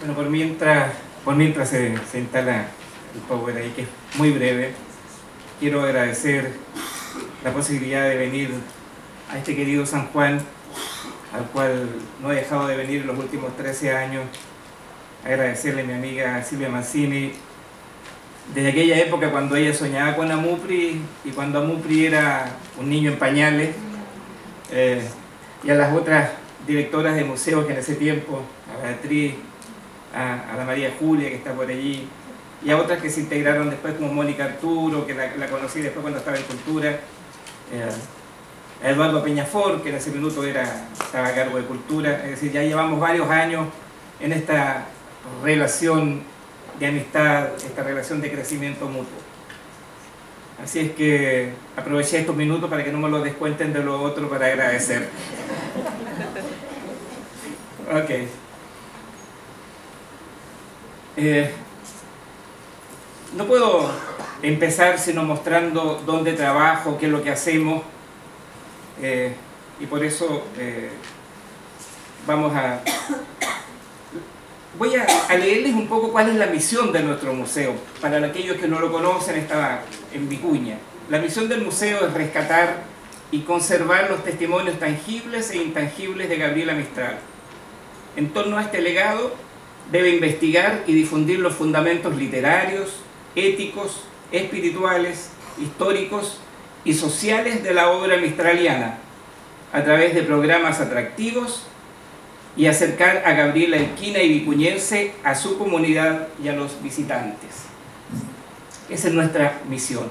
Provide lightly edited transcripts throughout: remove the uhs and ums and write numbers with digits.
Bueno, por mientras se instala el power ahí, que es muy breve, quiero agradecer la posibilidad de venir a este querido San Juan, al cual no he dejado de venir en los últimos 13 años. Agradecerle a mi amiga Silvia Mancini, desde aquella época cuando ella soñaba con Amupri y cuando Amupri era un niño en pañales, y a las otras directoras de museos que en ese tiempo, a Beatriz, a la María Julia, que está por allí, y a otras que se integraron después, como Mónica Arturo, que la conocí después cuando estaba en Cultura, a Eduardo Peñafort, que en ese minuto estaba a cargo de Cultura. Es decir, ya llevamos varios años en esta relación de amistad, esta relación de crecimiento mutuo. Así es que aproveché estos minutos para que no me lo descuenten de lo otro, para agradecer. Ok. No puedo empezar sino mostrando dónde trabajo, qué es lo que hacemos, y por eso voy a leerles un poco cuál es la misión de nuestro museo. Para aquellos que no lo conocen, está en Vicuña. La misión del museo es rescatar y conservar los testimonios tangibles e intangibles de Gabriela Mistral. En torno a este legado, debe investigar y difundir los fundamentos literarios, éticos, espirituales, históricos y sociales de la obra mistraliana, a través de programas atractivos, y acercar a Gabriela Elquina y vicuñense a su comunidad y a los visitantes. Esa es nuestra misión.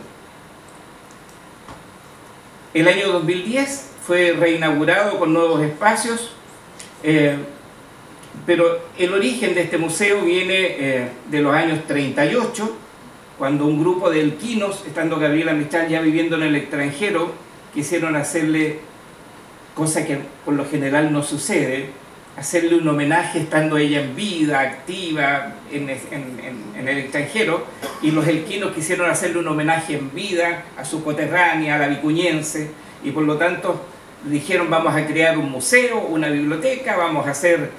El año 2010 fue reinaugurado con nuevos espacios, pero el origen de este museo viene de los años 38, cuando un grupo de elquinos, estando Gabriela Mistral ya viviendo en el extranjero, quisieron hacerle, cosa que por lo general no sucede, hacerle un homenaje estando ella en vida, activa en el extranjero, y los elquinos quisieron hacerle un homenaje en vida a su coterránea, a la vicuñense, y por lo tanto dijeron: vamos a crear un museo, una biblioteca, vamos a hacer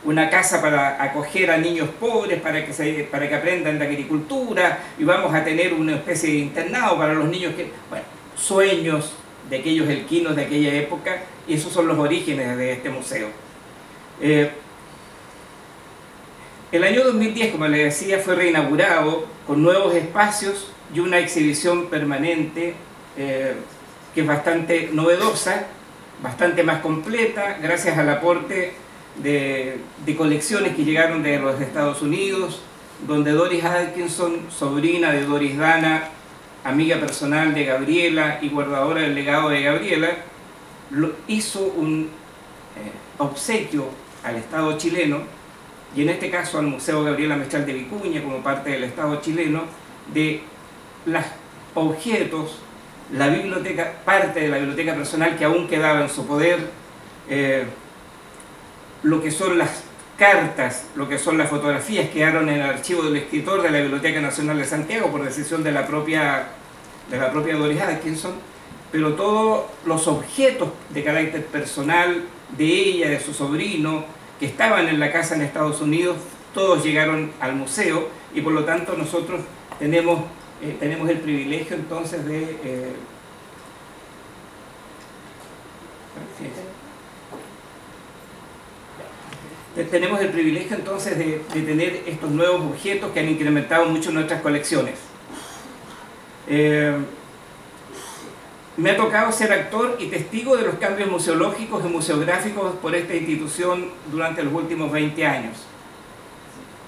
una casa para acoger a niños pobres para que aprendan de agricultura, y vamos a tener una especie de internado para los niños que... Bueno, sueños de aquellos elquinos de aquella época, y esos son los orígenes de este museo. El año 2010, como les decía, fue reinaugurado con nuevos espacios y una exhibición permanente que es bastante novedosa, bastante más completa, gracias al aporte de colecciones que llegaron de los Estados Unidos, donde Doris Atkinson, sobrina de Doris Dana, amiga personal de Gabriela y guardadora del legado de Gabriela, hizo un obsequio al Estado chileno, y en este caso al Museo Gabriela Mistral de Vicuña, como parte del Estado chileno, de los objetos, la biblioteca, parte de la biblioteca personal que aún quedaba en su poder, lo que son las cartas, lo que son las fotografías, quedaron en el archivo del escritor de la Biblioteca Nacional de Santiago por decisión de la propia Doris Atkinson, pero todos los objetos de carácter personal de ella, de su sobrino, que estaban en la casa en Estados Unidos, todos llegaron al museo, y por lo tanto nosotros tenemos el privilegio entonces de... tenemos el privilegio entonces de tener estos nuevos objetos que han incrementado mucho nuestras colecciones. Me ha tocado ser actor y testigo de los cambios museológicos y museográficos por esta institución durante los últimos 20 años.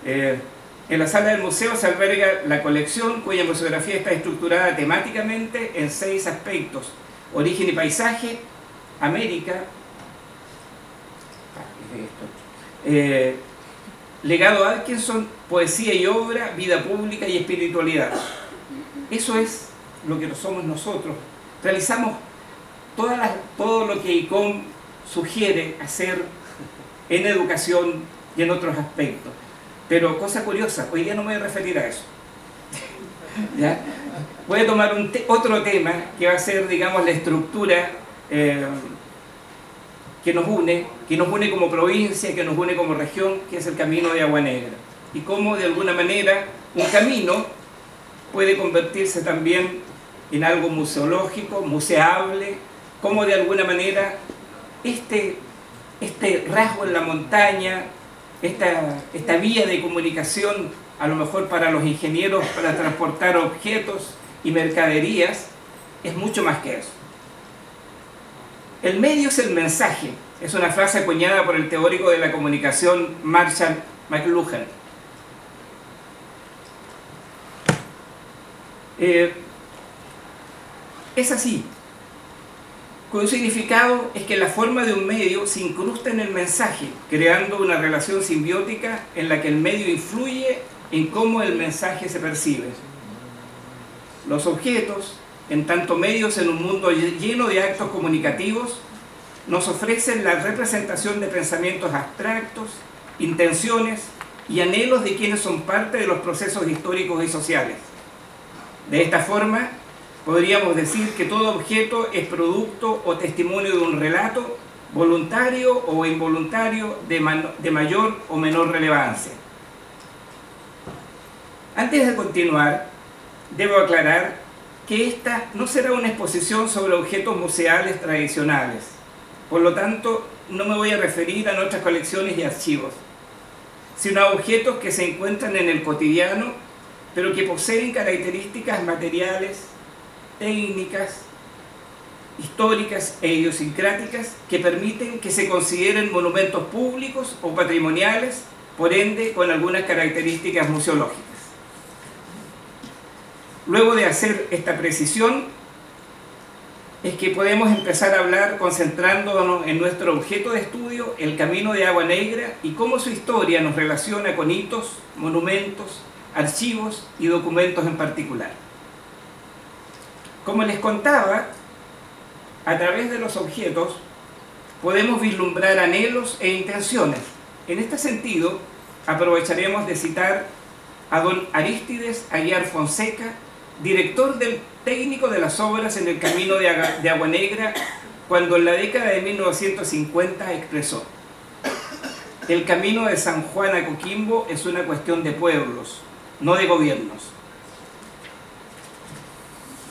En la sala del museo se alberga la colección, cuya museografía está estructurada temáticamente en 6 aspectos: origen y paisaje, América, legado Atkinson, poesía y obra, vida pública y espiritualidad. Eso es lo que somos nosotros. Realizamos todo lo que ICOM sugiere hacer en educación y en otros aspectos. Pero cosa curiosa, hoy día no me voy a referir a eso. ¿Ya? Voy a tomar otro tema que va a ser, digamos, la estructura que que nos une como provincia, que nos une como región, que es el Camino de Agua Negra. Y cómo de alguna manera un camino puede convertirse también en algo museológico, museable, cómo de alguna manera este rasgo en la montaña, esta vía de comunicación, a lo mejor para los ingenieros, para transportar objetos y mercaderías, es mucho más que eso. El medio es el mensaje, es una frase acuñada por el teórico de la comunicación Marshall McLuhan. Es así. Con un significado es que la forma de un medio se incrusta en el mensaje, creando una relación simbiótica en la que el medio influye en cómo el mensaje se percibe. Los objetos, en tanto medios en un mundo lleno de actos comunicativos, nos ofrecen la representación de pensamientos abstractos, intenciones y anhelos de quienes son parte de los procesos históricos y sociales. De esta forma, podríamos decir que todo objeto es producto o testimonio de un relato, voluntario o involuntario, de mayor o menor relevancia. Antes de continuar, debo aclarar que esta no será una exposición sobre objetos museales tradicionales. Por lo tanto, no me voy a referir a nuestras colecciones y archivos, sino a objetos que se encuentran en el cotidiano, pero que poseen características materiales, técnicas, históricas e idiosincráticas que permiten que se consideren monumentos públicos o patrimoniales, por ende con algunas características museológicas. Luego de hacer esta precisión, es que podemos empezar a hablar concentrándonos en nuestro objeto de estudio, el Camino de Agua Negra, y cómo su historia nos relaciona con hitos, monumentos, archivos y documentos en particular. Como les contaba, a través de los objetos podemos vislumbrar anhelos e intenciones. En este sentido, aprovecharemos de citar a don Arístides Aguiar Fonseca, director técnico de las obras en el Camino de Agua Negra, cuando en la década de 1950 expresó: el camino de San Juan a Coquimbo es una cuestión de pueblos, no de gobiernos.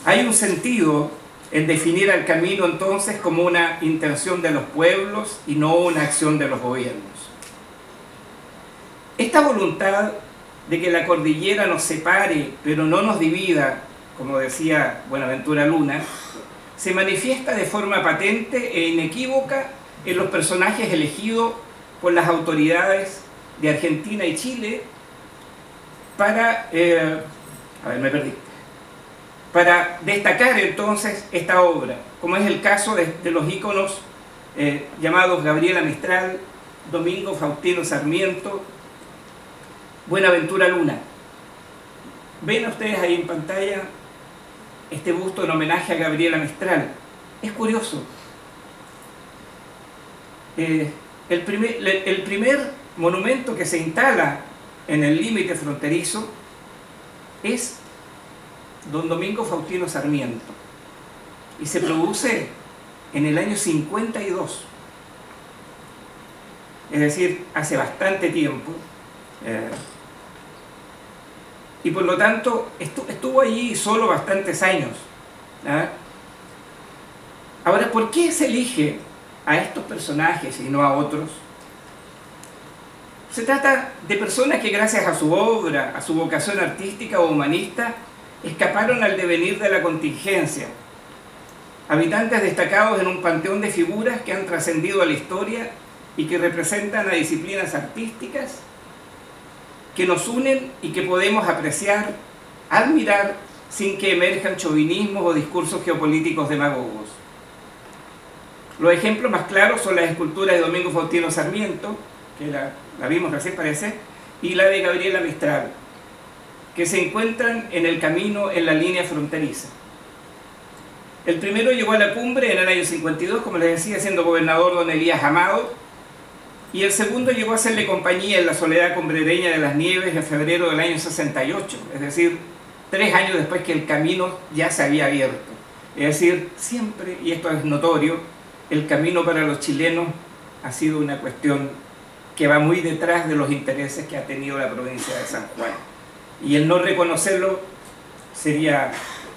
Hay un sentido en definir al camino entonces como una intención de los pueblos y no una acción de los gobiernos. Esta voluntad de que la cordillera nos separe pero no nos divida, como decía Buenaventura Luna, se manifiesta de forma patente e inequívoca en los personajes elegidos por las autoridades de Argentina y Chile para destacar entonces esta obra, como es el caso de los íconos llamados Gabriela Mistral, Domingo Faustino Sarmiento, Buenaventura Luna. Ven ustedes ahí en pantalla este busto en homenaje a Gabriela Mistral. Es curioso. El primer monumento que se instala en el límite fronterizo es don Domingo Faustino Sarmiento, y se produce en el año 52, es decir, hace bastante tiempo, y por lo tanto estuvo allí solo bastantes años. Ahora, ¿por qué se elige a estos personajes y no a otros? Se trata de personas que gracias a su obra, a su vocación artística o humanista, escaparon al devenir de la contingencia. Habitantes destacados en un panteón de figuras que han trascendido a la historia y que representan a disciplinas artísticas que nos unen y que podemos apreciar, admirar, sin que emerjan chauvinismos o discursos geopolíticos demagogos. Los ejemplos más claros son las esculturas de Domingo Faustino Sarmiento, que la vimos recién parece, y la de Gabriela Mistral, que se encuentran en el camino en la línea fronteriza. El primero llegó a la cumbre en el año 52, como les decía, siendo gobernador don Elías Amado, y el segundo llegó a hacerle compañía en la soledad cumbrereña de las Nieves en febrero del año 68, es decir, 3 años después que el camino ya se había abierto. Es decir, siempre, y esto es notorio, el camino para los chilenos ha sido una cuestión que va muy detrás de los intereses que ha tenido la provincia de San Juan. Y el no reconocerlo sería,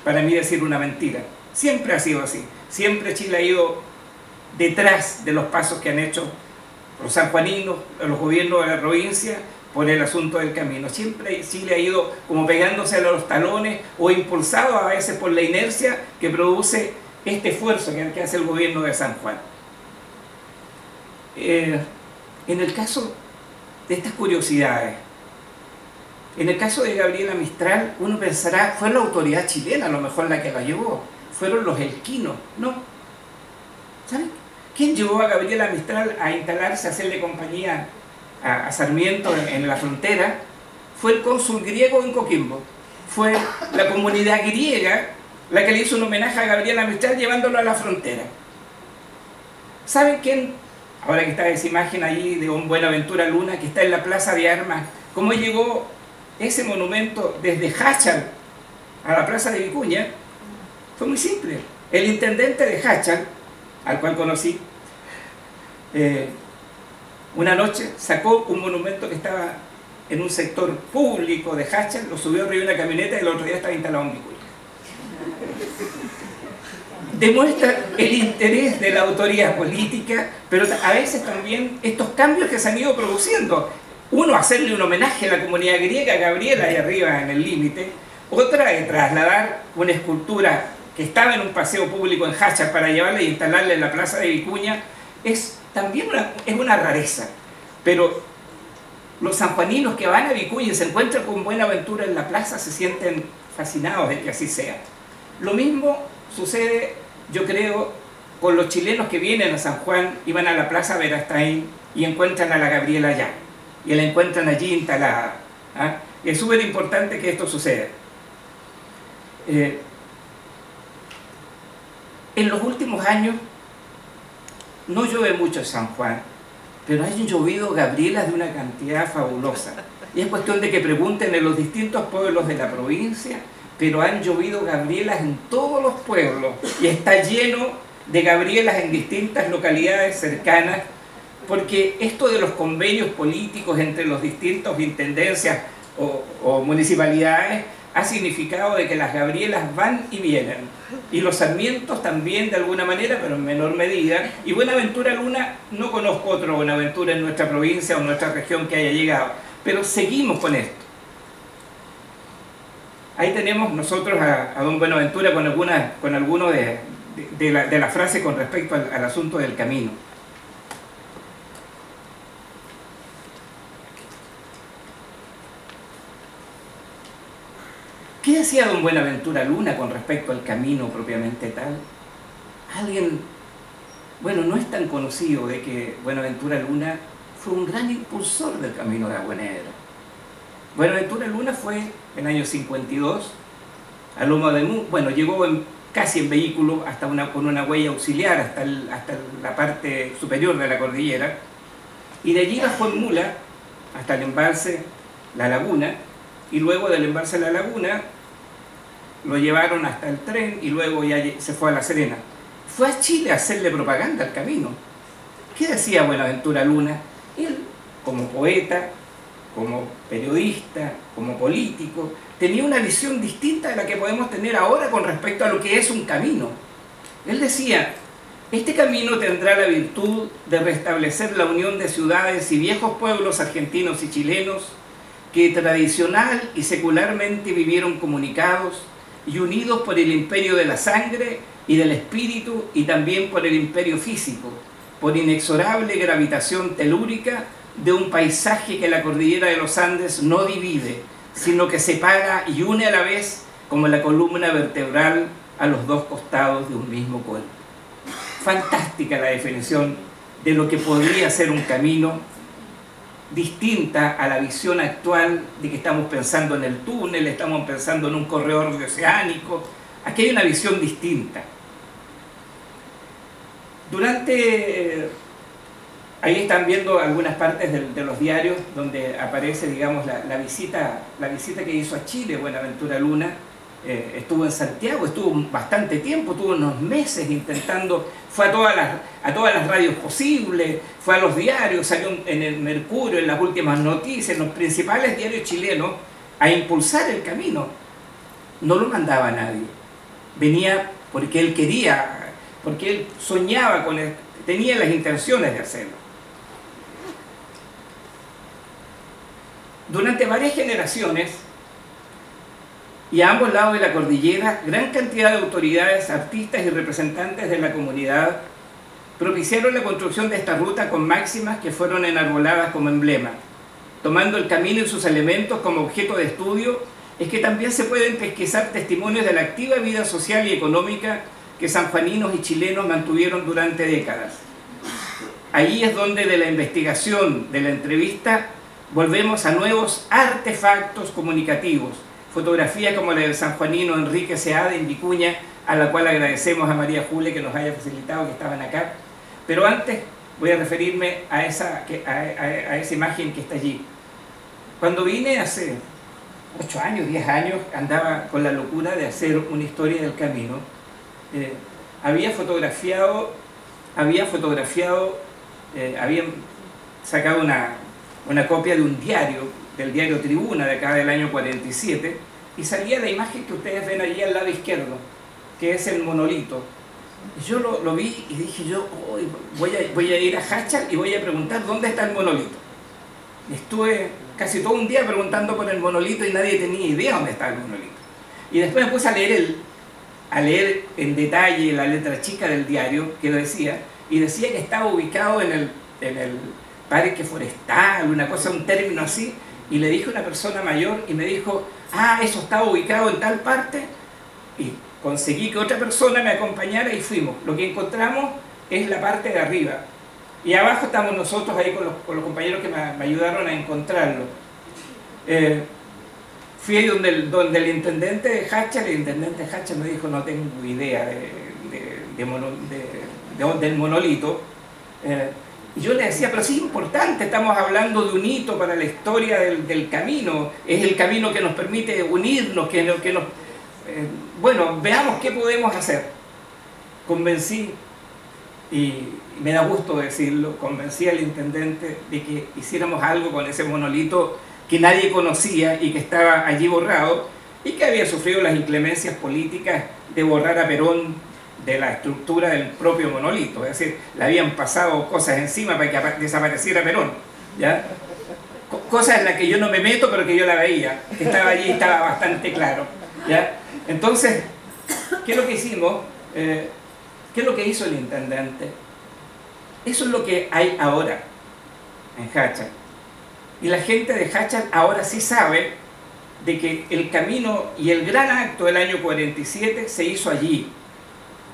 para mí, decir una mentira. Siempre ha sido así. Siempre Chile ha ido detrás de los pasos que han hecho los sanjuaninos, los gobiernos de la provincia, por el asunto del camino. Siempre Chile ha ido como pegándose a los talones o impulsado a veces por la inercia que produce este esfuerzo que hace el gobierno de San Juan. En el caso de estas curiosidades, en el caso de Gabriela Mistral, uno pensará, fue la autoridad chilena a lo mejor la que la llevó, fueron los elquinos. No. ¿Saben? ¿Quién llevó a Gabriela Mistral a instalarse, a hacerle compañía a Sarmiento en la frontera? Fue el cónsul griego en Coquimbo. Fue la comunidad griega la que le hizo un homenaje a Gabriela Mistral llevándolo a la frontera. ¿Saben quién? Ahora que está esa imagen allí de un Buenaventura Luna que está en la Plaza de Armas, ¿cómo llegó ese monumento desde Hachal a la Plaza de Vicuña? Fue muy simple. El intendente de Hachal, al cual conocí, una noche sacó un monumento que estaba en un sector público de Hachal, lo subió arriba de una camioneta y el otro día estaba instalado en Vicuña. Demuestra el interés de la autoridad política, pero a veces también estos cambios que se han ido produciendo. Uno, hacerle un homenaje a la comunidad griega, Gabriela, ahí arriba en el límite. Otra, de trasladar una escultura que estaba en un paseo público en Hachal para llevarla e instalarla en la Plaza de Vicuña, es también una rareza. Pero los sanjuaninos que van a Vicuña y se encuentran con Buenaventura en la plaza se sienten fascinados de que así sea. Lo mismo sucede, yo creo, con los chilenos que vienen a San Juan y van a la Plaza Verastain y encuentran a la Gabriela allá. Y la encuentran allí instalada. ¿Ah? Es súper importante que esto suceda. En los últimos años no llueve mucho en San Juan, pero han llovido Gabrielas de una cantidad fabulosa. Y es cuestión de que pregunten en los distintos pueblos de la provincia, pero han llovido Gabrielas en todos los pueblos y está lleno de Gabrielas en distintas localidades cercanas, porque esto de los convenios políticos entre las distintas intendencias o municipalidades ha significado de que las Gabrielas van y vienen, y los Sarmientos también de alguna manera, pero en menor medida, y Buenaventura Luna, no conozco otro Buenaventura en nuestra provincia o en nuestra región que haya llegado, pero seguimos con esto. Ahí tenemos nosotros a don Buenaventura con alguno de la frase con respecto al asunto del camino. ¿Qué decía don Buenaventura Luna con respecto al camino propiamente tal? Alguien, bueno, no es tan conocido de que Buenaventura Luna fue un gran impulsor del camino de Agua Negra. Buenaventura Luna fue en el año 52 a Loma de Mu, bueno, llegó casi en vehículo con una huella auxiliar hasta la parte superior de la cordillera, y de allí bajó en mula hasta el embalse La Laguna, y luego del embalse La Laguna lo llevaron hasta el tren y luego ya se fue a La Serena. Fue a Chile a hacerle propaganda al camino. ¿Qué decía Buenaventura Luna? Él, como poeta, como periodista, como político, tenía una visión distinta de la que podemos tener ahora con respecto a lo que es un camino. Él decía, este camino tendrá la virtud de restablecer la unión de ciudades y viejos pueblos argentinos y chilenos que tradicional y secularmente vivieron comunicados y unidos por el imperio de la sangre y del espíritu, y también por el imperio físico, por inexorable gravitación telúrica de un paisaje que la cordillera de los Andes no divide, sino que separa y une a la vez como la columna vertebral a los dos costados de un mismo cuerpo. Fantástica la definición de lo que podría ser un camino, distinta a la visión actual de que estamos pensando en el túnel, estamos pensando en un corredor oceánico. Aquí hay una visión distinta. Ahí están viendo algunas partes de los diarios donde aparece, digamos, la visita que hizo a Chile Buenaventura Luna, estuvo en Santiago, estuvo bastante tiempo, estuvo unos meses intentando, fue a todas las radios posibles, fue a los diarios, salió en el Mercurio, en las últimas noticias, en los principales diarios chilenos, a impulsar el camino. No lo mandaba nadie, venía porque él quería, porque él soñaba con él, tenía las intenciones de hacerlo. Durante varias generaciones, y a ambos lados de la cordillera, gran cantidad de autoridades, artistas y representantes de la comunidad propiciaron la construcción de esta ruta con máximas que fueron enarboladas como emblema. Tomando el camino y sus elementos como objeto de estudio, es que también se pueden pesquisar testimonios de la activa vida social y económica que sanjuaninos y chilenos mantuvieron durante décadas. Ahí es donde de la investigación, de la entrevista, volvemos a nuevos artefactos comunicativos, fotografías como la del sanjuanino Enrique Seade en Vicuña, a la cual agradecemos a María Julia que nos haya facilitado que estaban acá. Pero antes voy a referirme a esa imagen que está allí. Cuando vine hace 8 años, 10 años, andaba con la locura de hacer una historia del camino. Había sacado una copia de un diario, del diario Tribuna de acá del año 47, y salía la imagen que ustedes ven allí al lado izquierdo, que es el monolito. Y yo lo vi y dije yo, oh, voy a ir a Háchal y voy a preguntar dónde está el monolito. Estuve casi todo un día preguntando por el monolito y nadie tenía idea dónde estaba el monolito. Y después me puse a leer en detalle la letra chica del diario que lo decía, y decía que estaba ubicado en el parque forestal, una cosa, un término así, y le dije a una persona mayor y me dijo, ah, eso estaba ubicado en tal parte, y conseguí que otra persona me acompañara y fuimos. Lo que encontramos es la parte de arriba, y abajo estamos nosotros ahí con los compañeros que me ayudaron a encontrarlo. Fui ahí donde el intendente de Háchal, me dijo, no tengo idea del monolito. Y yo le decía, pero sí es importante, estamos hablando de un hito para la historia del camino, es el camino que nos permite unirnos, bueno, veamos qué podemos hacer. Convencí, y me da gusto decirlo, convencí al intendente de que hiciéramos algo con ese monolito que nadie conocía y que estaba allí borrado, y que había sufrido las inclemencias políticas de borrar a Perón de la estructura del propio monolito, es decir, le habían pasado cosas encima para que desapareciera Perón, ¿ya? Cosas en las que yo no me meto, pero que yo la veía, que estaba allí y estaba bastante claro, ¿ya? Entonces, ¿qué es lo que hicimos? ¿Qué es lo que hizo el intendente? Eso es lo que hay ahora en Háchal. Y la gente de Háchal ahora sí sabe de que el camino y el gran acto del año 47 se hizo allí,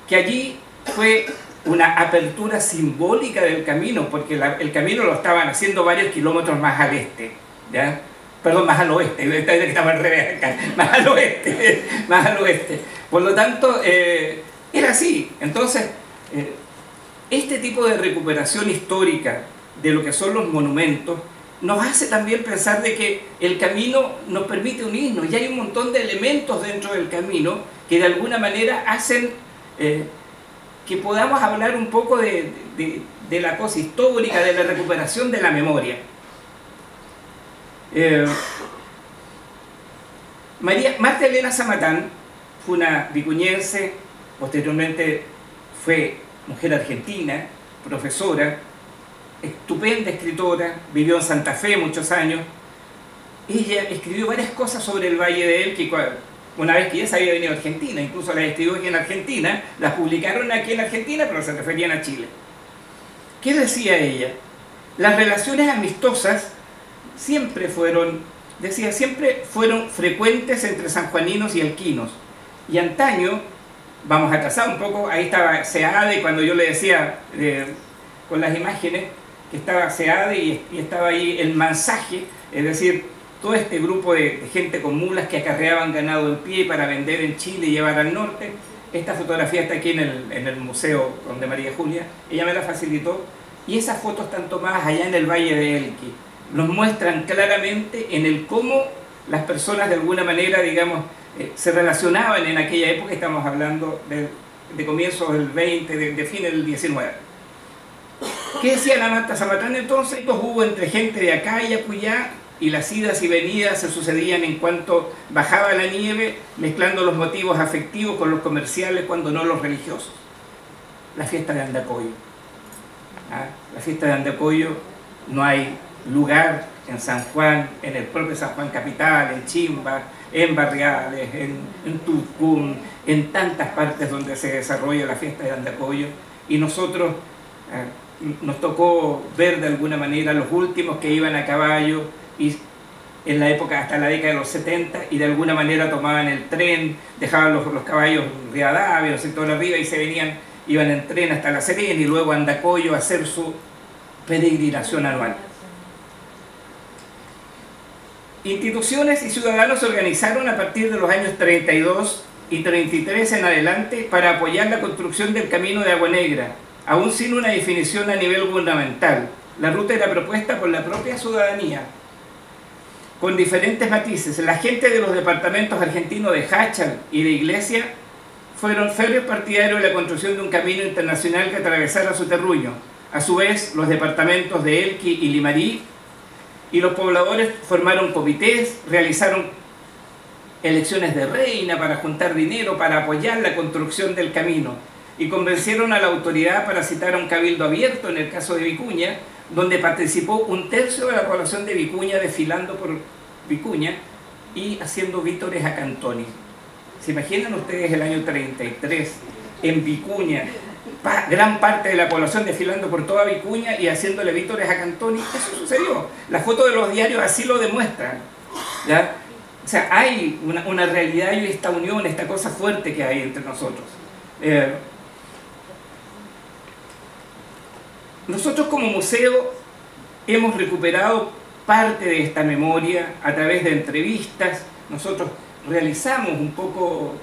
que allí fue una apertura simbólica del camino, porque el camino lo estaban haciendo varios kilómetros más al este, ¿ya? Perdón, más al oeste, estaba al revés acá, más al oeste. Por lo tanto, era así. Entonces, este tipo de recuperación histórica de lo que son los monumentos nos hace también pensar de que el camino nos permite unirnos, y hay un montón de elementos dentro del camino que de alguna manera hacen que podamos hablar un poco de la cosa histórica, de la recuperación de la memoria. Marta Elena Zamatán fue una vicuñense, posteriormente fue mujer argentina, profesora, estupenda escritora, vivió en Santa Fe muchos años. Ella escribió varias cosas sobre el Valle de Elqui, una vez que ella se había venido a Argentina, incluso las escribió aquí en Argentina, las publicaron aquí en Argentina, pero se referían a Chile. ¿Qué decía ella? Las relaciones amistosas siempre fueron frecuentes entre sanjuaninos y elquinos. Y antaño, vamos a trazar un poco, ahí estaba Seade, cuando yo le decía con las imágenes, que estaba Seade y estaba ahí el Mansaje, es decir, todo este grupo de gente con mulas que acarreaban ganado en pie para vender en Chile y llevar al norte. Esta fotografía está aquí en el museo donde María Julia, ella me la facilitó, y esas fotos están tomadas allá en el Valle de Elqui. Nos muestran claramente en el cómo las personas de alguna manera, digamos, se relacionaban en aquella época, estamos hablando de comienzos del 20, de fines del 19. ¿Qué decía la Manta Zapatrán entonces? Hubo entre gente de acá y acullá, y las idas y venidas se sucedían en cuanto bajaba la nieve, mezclando los motivos afectivos con los comerciales, cuando no los religiosos. La fiesta de Andacollo. La fiesta de Andacollo, no hay lugar en San Juan, en el propio San Juan capital, en Chimba, en Barriales, en Tucumán, en tantas partes donde se desarrolla la fiesta de Andacollo, y nosotros nos tocó ver de alguna manera los últimos que iban a caballo, y en la época hasta la década de los 70, y de alguna manera tomaban el tren, dejaban los caballos en Rivadavia, en el sector de arriba, y se venían, iban en tren hasta La Serena y luego a Andacollo a hacer su peregrinación anual. Instituciones y ciudadanos se organizaron a partir de los años 32 y 33 en adelante para apoyar la construcción del Camino de Agua Negra, aún sin una definición a nivel gubernamental. La ruta era propuesta por la propia ciudadanía, con diferentes matices. La gente de los departamentos argentinos de Jáchal y de Iglesia fueron férreos partidarios de la construcción de un camino internacional que atravesara su terruño. A su vez, los departamentos de Elqui y Limarí y los pobladores formaron comités, realizaron elecciones de reina para juntar dinero para apoyar la construcción del camino, y convencieron a la autoridad para citar a un cabildo abierto en el caso de Vicuña, donde participó 1/3 de la población de Vicuña desfilando por Vicuña y haciendo vítores a Cantoni. ¿Se imaginan ustedes el año 33 en Vicuña, gran parte de la población desfilando por toda Vicuña y haciéndole vítores a Cantoni? Eso sucedió. Las fotos de los diarios así lo demuestran, ¿ya? O sea, hay una realidad y esta unión, esta cosa fuerte que hay entre nosotros. Nosotros como museo hemos recuperado parte de esta memoria a través de entrevistas. Nosotros realizamos un poco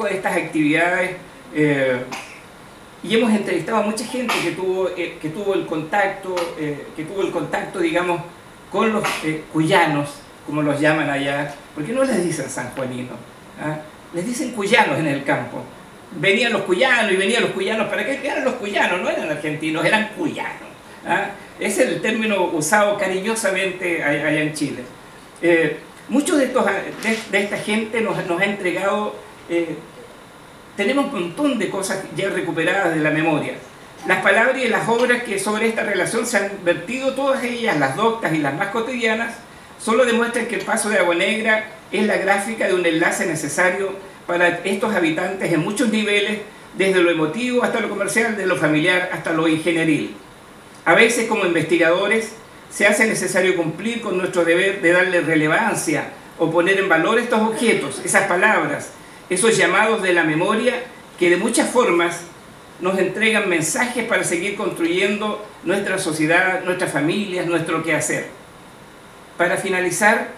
de estas actividades, y hemos entrevistado a mucha gente que tuvo el contacto, digamos, con los cuyanos, como los llaman allá, porque no les dicen sanjuaninos, les dicen cuyanos en el campo. Venían los cuyanos y venían los cuyanos. ¿Para qué eran los cuyanos? No eran argentinos, eran cuyanos. Ese es el término usado cariñosamente allá en Chile. Muchos de esta gente nos ha entregado, tenemos un montón de cosas ya recuperadas de la memoria. Las palabras y las obras que sobre esta relación se han vertido, todas ellas, las doctas y las más cotidianas, solo demuestran que el paso de Agua Negra es la gráfica de un enlace necesario para estos habitantes en muchos niveles, desde lo emotivo hasta lo comercial, de lo familiar hasta lo ingenieril. A veces, como investigadores, se hace necesario cumplir con nuestro deber de darle relevancia o poner en valor estos objetos, esas palabras, esos llamados de la memoria que de muchas formas nos entregan mensajes para seguir construyendo nuestra sociedad, nuestras familias, nuestro quehacer. Para finalizar,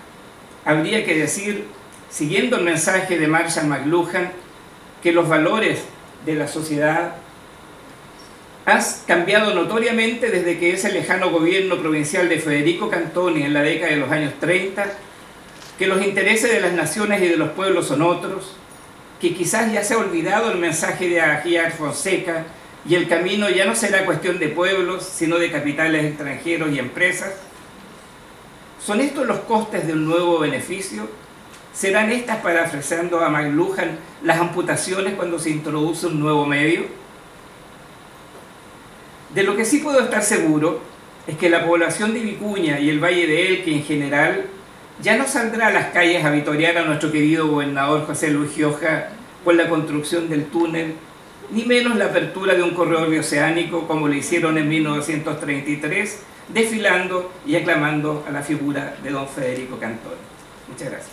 habría que decir, siguiendo el mensaje de Marshall McLuhan, que los valores de la sociedad han cambiado notoriamente desde que ese lejano gobierno provincial de Federico Cantoni en la década de los años 30, que los intereses de las naciones y de los pueblos son otros, que quizás ya se ha olvidado el mensaje de Aguiar Fonseca y el camino ya no será cuestión de pueblos, sino de capitales extranjeros y empresas. ¿Son estos los costes de un nuevo beneficio? ¿Serán estas, parafraseando a McLuhan, las amputaciones cuando se introduce un nuevo medio? De lo que sí puedo estar seguro es que la población de Vicuña y el Valle de Elqui en general ya no saldrá a las calles a vitorear a nuestro querido gobernador José Luis Gioja por la construcción del túnel, ni menos la apertura de un corredor bioceánico como lo hicieron en 1933, desfilando y aclamando a la figura de don Federico Cantoni. Muchas gracias.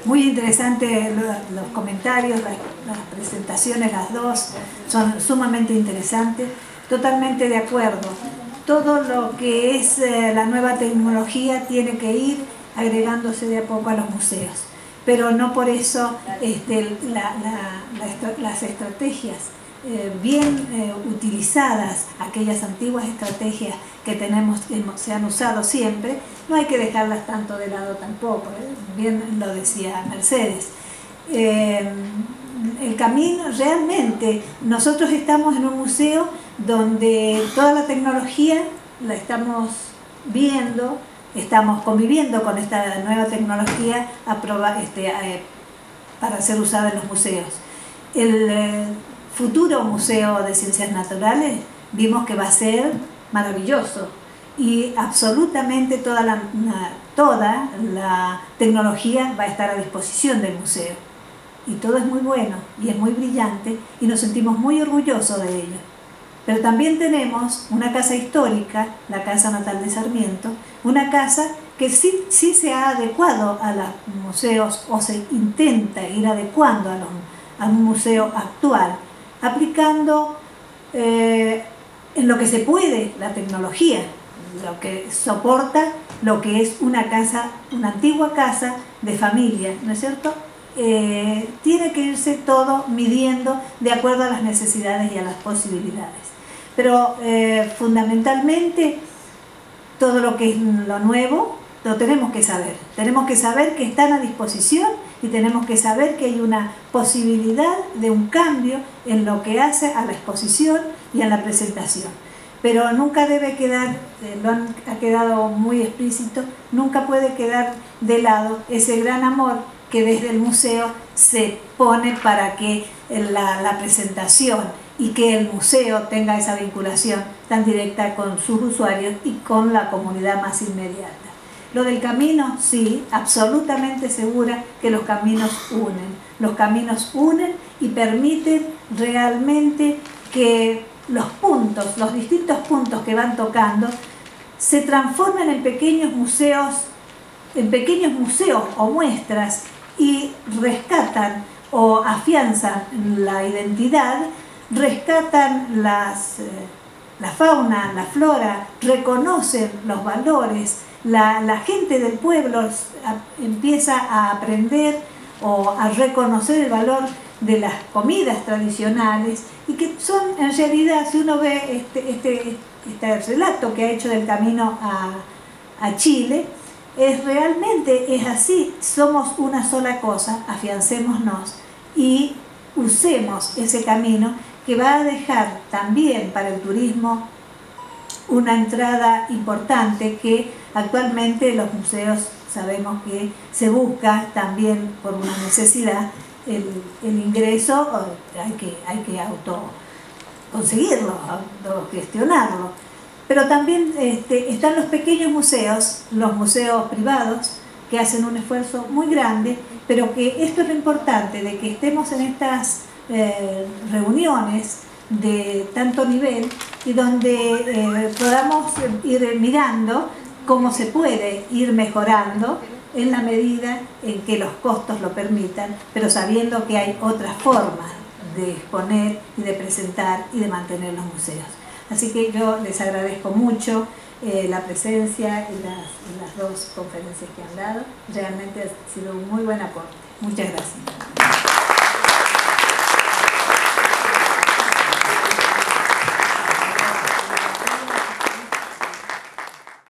Muy interesantes los comentarios, las presentaciones, las dos, son sumamente interesantes, totalmente de acuerdo. Todo lo que es la nueva tecnología tiene que ir agregándose de a poco a los museos, pero no por eso las estrategias bien utilizadas aquellas antiguas estrategias que tenemos, que se han usado siempre, no hay que dejarlas tanto de lado tampoco, bien lo decía Mercedes. El camino, realmente, nosotros estamos en un museo donde toda la tecnología la estamos viendo, estamos conviviendo con esta nueva tecnología para ser usada en los museos. El futuro Museo de Ciencias Naturales vimos que va a ser maravilloso y absolutamente toda la tecnología va a estar a disposición del museo. Y todo es muy bueno y es muy brillante y nos sentimos muy orgullosos de ello. Pero también tenemos una casa histórica, la Casa Natal de Sarmiento, una casa que sí se ha adecuado a los museos, o se intenta ir adecuando a un museo actual, aplicando en lo que se puede la tecnología, lo que soporta lo que es una casa, una antigua casa de familia, ¿no es cierto? Tiene que irse todo midiendo de acuerdo a las necesidades y a las posibilidades. Pero fundamentalmente todo lo que es lo nuevo lo tenemos que saber que están a disposición y tenemos que saber que hay una posibilidad de un cambio en lo que hace a la exposición y a la presentación. Pero nunca debe quedar, ha quedado muy explícito, nunca puede quedar de lado ese gran amor que desde el museo se pone para que la presentación y que el museo tenga esa vinculación tan directa con sus usuarios y con la comunidad más inmediata. Lo del camino, sí, absolutamente segura que los caminos unen. Los caminos unen y permiten realmente que los distintos puntos que van tocando, se transformen en pequeños museos o muestras y rescatan o afianzan la identidad, rescatan la fauna, la flora, reconocen los valores, la gente del pueblo empieza a aprender o a reconocer el valor de las comidas tradicionales y que son en realidad, si uno ve este relato que ha hecho del camino a Chile, realmente es así, somos una sola cosa, afiancémonos y usemos ese camino que va a dejar también para el turismo una entrada importante que actualmente los museos sabemos que se busca también por una necesidad el ingreso, hay que conseguirlo, autogestionarlo. Pero también están los pequeños museos, los museos privados, que hacen un esfuerzo muy grande, pero que esto es lo importante, de que estemos en estas reuniones de tanto nivel y donde podamos ir mirando cómo se puede ir mejorando en la medida en que los costos lo permitan, pero sabiendo que hay otras formas de exponer y de presentar y de mantener los museos. Así que yo les agradezco mucho la presencia y las dos conferencias que han dado. Realmente ha sido un muy buen aporte. Muchas gracias.